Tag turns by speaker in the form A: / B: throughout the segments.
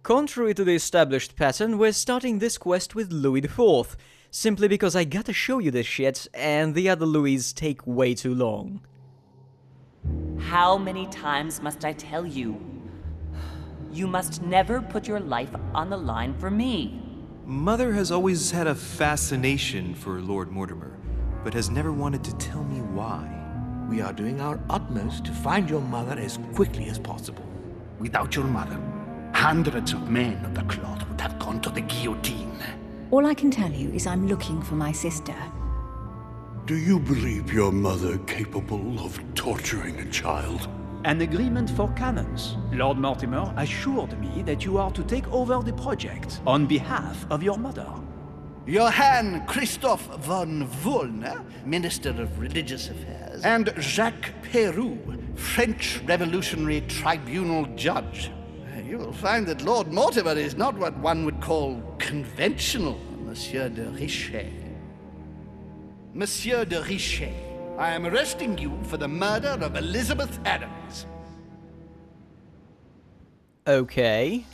A: Contrary to the established pattern, we're starting this quest with Louis IV, simply because I gotta show you this shit, and the other Louis take way too long.
B: How many times must I tell you? You must never put your life on the line for me.
C: Mother has always had a fascination for Lord Mortimer, but has never wanted to tell me why.
D: We are doing our utmost to find your mother as quickly as possible.
E: Without your mother, hundreds of men of the cloth would have gone to the guillotine.
F: All I can tell you is I'm looking for my sister.
G: Do you believe your mother capable of torturing a child?
H: An agreement for cannons. Lord Mortimer assured me that you are to take over the project on behalf of your mother.
E: Johann Christoph von Wollner, Minister of Religious Affairs, and Jacques Peroux, French Revolutionary Tribunal Judge. You will find that Lord Mortimer is not what one would call conventional, Monsieur de Richet. Monsieur de Richet, I am arresting you for the murder of Elizabeth Adams.
A: Okay.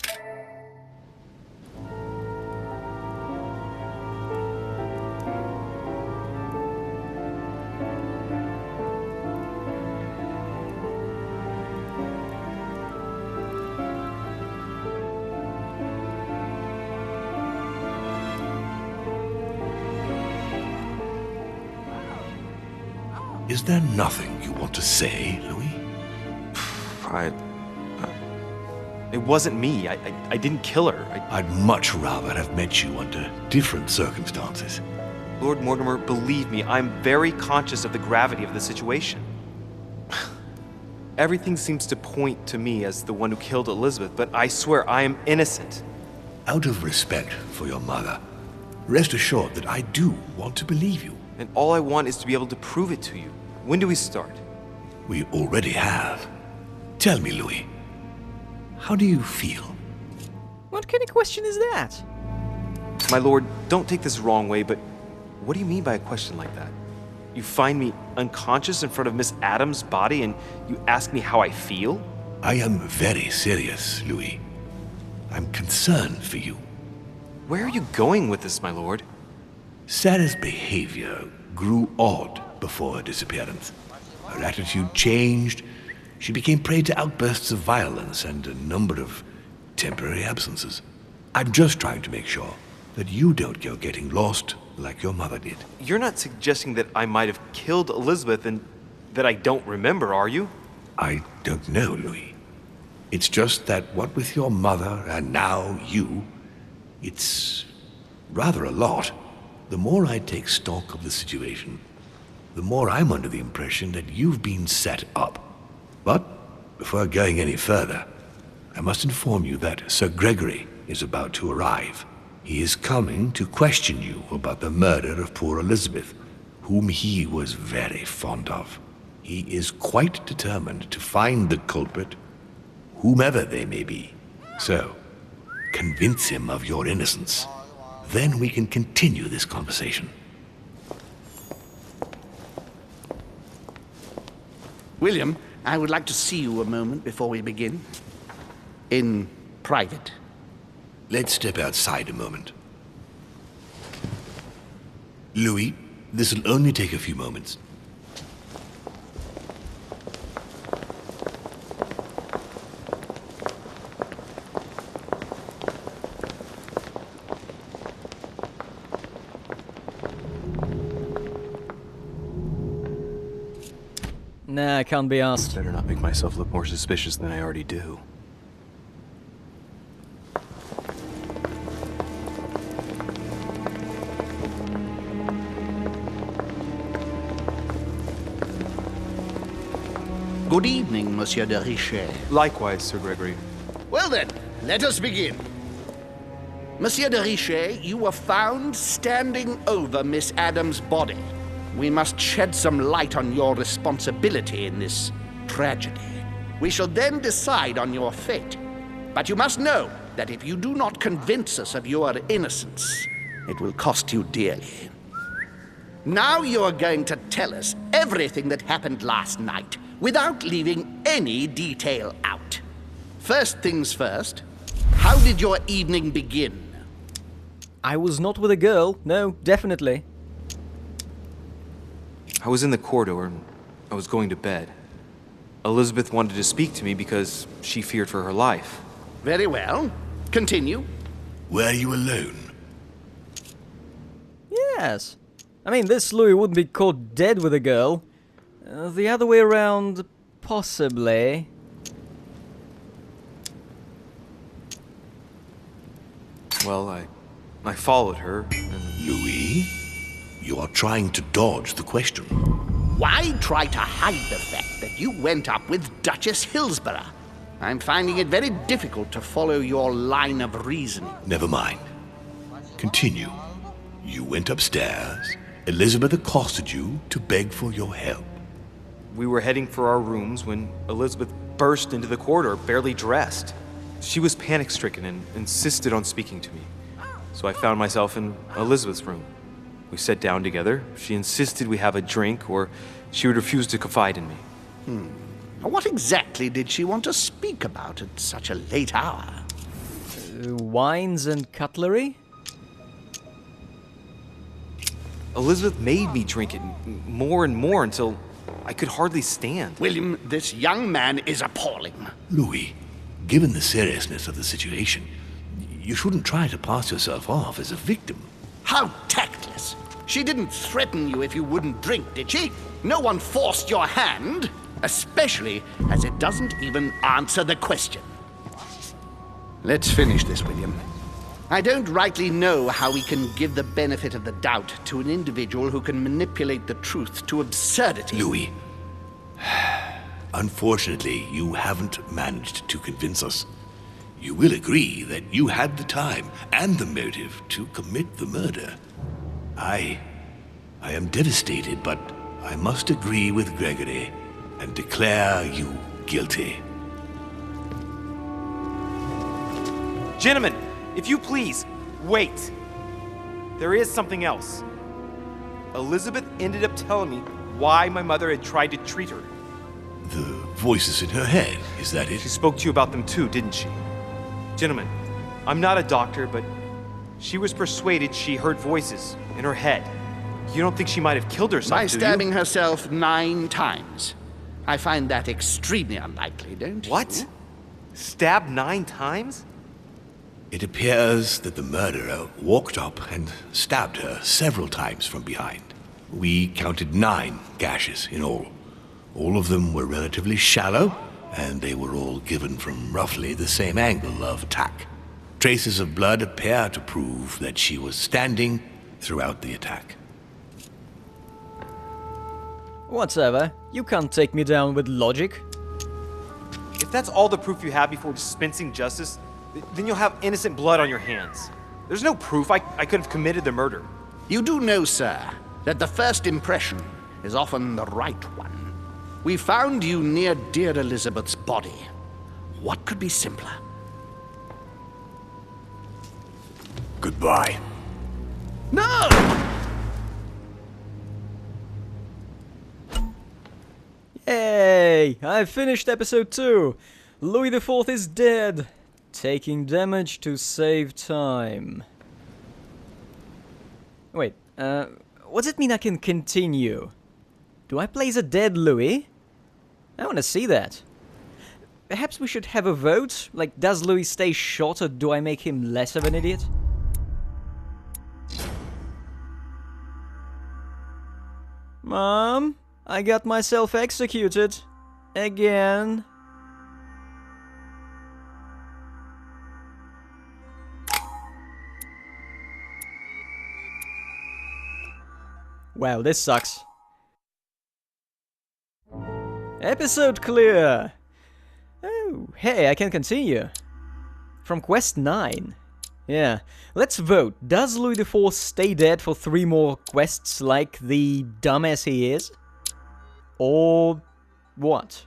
G: Is there nothing you want to say, Louis?
C: It wasn't me. I didn't kill her.
G: I'd much rather have met you under different circumstances.
C: Lord Mortimer, believe me, I'm very conscious of the gravity of the situation. Everything seems to point to me as the one who killed Elizabeth, but I swear I am innocent.
G: Out of respect for your mother, rest assured that I do want to believe you.
C: And all I want is to be able to prove it to you. When do we start?
G: We already have. Tell me, Louis, how do you feel?
A: What kind of question is that?
C: My lord, don't take this the wrong way, but what do you mean by a question like that? You find me unconscious in front of Miss Adams' body and you ask me how I feel?
G: I am very serious, Louis. I'm concerned for you.
C: Where are you going with this, my lord?
G: Sarah's behavior grew odd before her disappearance. Her attitude changed. She became prey to outbursts of violence and a number of temporary absences. I'm just trying to make sure that you don't go getting lost like your mother did.
C: You're not suggesting that I might have killed Elizabeth and that I don't remember, are you?
G: I don't know, Louis. It's just that what with your mother and now you, it's rather a lot. The more I take stock of the situation, the more I'm under the impression that you've been set up. But before going any further, I must inform you that Sir Gregory is about to arrive. He is coming to question you about the murder of poor Elizabeth, whom he was very fond of. He is quite determined to find the culprit, whomever they may be. So, convince him of your innocence. Then we can continue this conversation.
E: William, I would like to see you a moment before we begin. In private.
G: Let's step outside a moment. Louis, this will only take a few moments.
A: Nah, I can't be asked.
C: Better not make myself look more suspicious than I already do.
E: Good evening, Monsieur de Richet.
C: Likewise, Sir Gregory.
E: Well then, let us begin. Monsieur de Richet, you were found standing over Miss Adams' body. We must shed some light on your responsibility in this tragedy. We shall then decide on your fate. But you must know that if you do not convince us of your innocence, it will cost you dearly. Now you are going to tell us everything that happened last night, without leaving any detail out. First things first, How did your evening begin?
A: I was not with a girl. No, definitely.
C: I was in the corridor and I was going to bed. Elizabeth wanted to speak to me because she feared for her life.
E: Very well. Continue.
G: Were you alone?
A: Yes. I mean, this Louis wouldn't be caught dead with a girl. The other way around, possibly.
C: Well, I followed her and...
G: Louis, you are trying to dodge the question.
E: Why try to hide the fact that you went up with Duchess Hillsborough? I'm finding it very difficult to follow your line of reasoning.
G: Never mind. Continue. You went upstairs. Elizabeth accosted you to beg for your help.
C: We were heading for our rooms when Elizabeth burst into the corridor, barely dressed. She was panic-stricken and insisted on speaking to me. So I found myself in Elizabeth's room. We sat down together. She insisted we have a drink or she would refuse to confide in me.
E: What exactly did she want to speak about at such a late hour?
A: Wines and cutlery?
C: Elizabeth made me drink it more and more until I could hardly stand.
E: William, this young man is appalling.
G: Louis, given the seriousness of the situation, you shouldn't try to pass yourself off as a victim.
E: How tactless. She didn't threaten you if you wouldn't drink, did she? No one forced your hand, especially as it doesn't even answer the question. Let's finish this, William. I don't rightly know how we can give the benefit of the doubt to an individual who can manipulate the truth to absurdity.
G: Louis, unfortunately, you haven't managed to convince us. You will agree that you had the time and the motive to commit the murder. I am devastated, but I must agree with Gregory and declare you guilty.
C: Gentlemen, if you please, wait. There is something else. Elizabeth ended up telling me why my mother had tried to treat her.
G: The voices in her head, is that it?
C: She spoke to you about them too, didn't she? Gentlemen, I'm not a doctor, but she was persuaded she heard voices in her head. You don't think she might have killed herself,
E: By
C: do you?
E: stabbing herself 9 times. I find that extremely unlikely, don't you?
C: What? Stabbed 9 times?
G: It appears that the murderer walked up and stabbed her several times from behind. We counted 9 gashes in all. All of them were relatively shallow, and they were all given from roughly the same angle of attack. Traces of blood appear to prove that she was standing throughout the attack.
A: Whatever. You can't take me down with logic.
C: If that's all the proof you have before dispensing justice, then you'll have innocent blood on your hands. There's no proof I could have committed the murder.
E: You do know, sir, that the first impression is often the right one. We found you near dear Elizabeth's body. What could be simpler?
G: Goodbye.
E: No!
A: Yay! I finished episode 2. Louis IV is dead. Taking damage to save time. Wait, what does it mean I can continue? Do I play as a dead Louis? I want to see that. Perhaps we should have a vote? Like, does Louis stay shot or do I make him less of an idiot? Mom, I got myself executed. Again. Wow, this sucks. Episode clear! Oh, hey, I can continue. From quest 9. Yeah, let's vote. Does Louis IV stay dead for 3 more quests like the dumbass he is? Or what?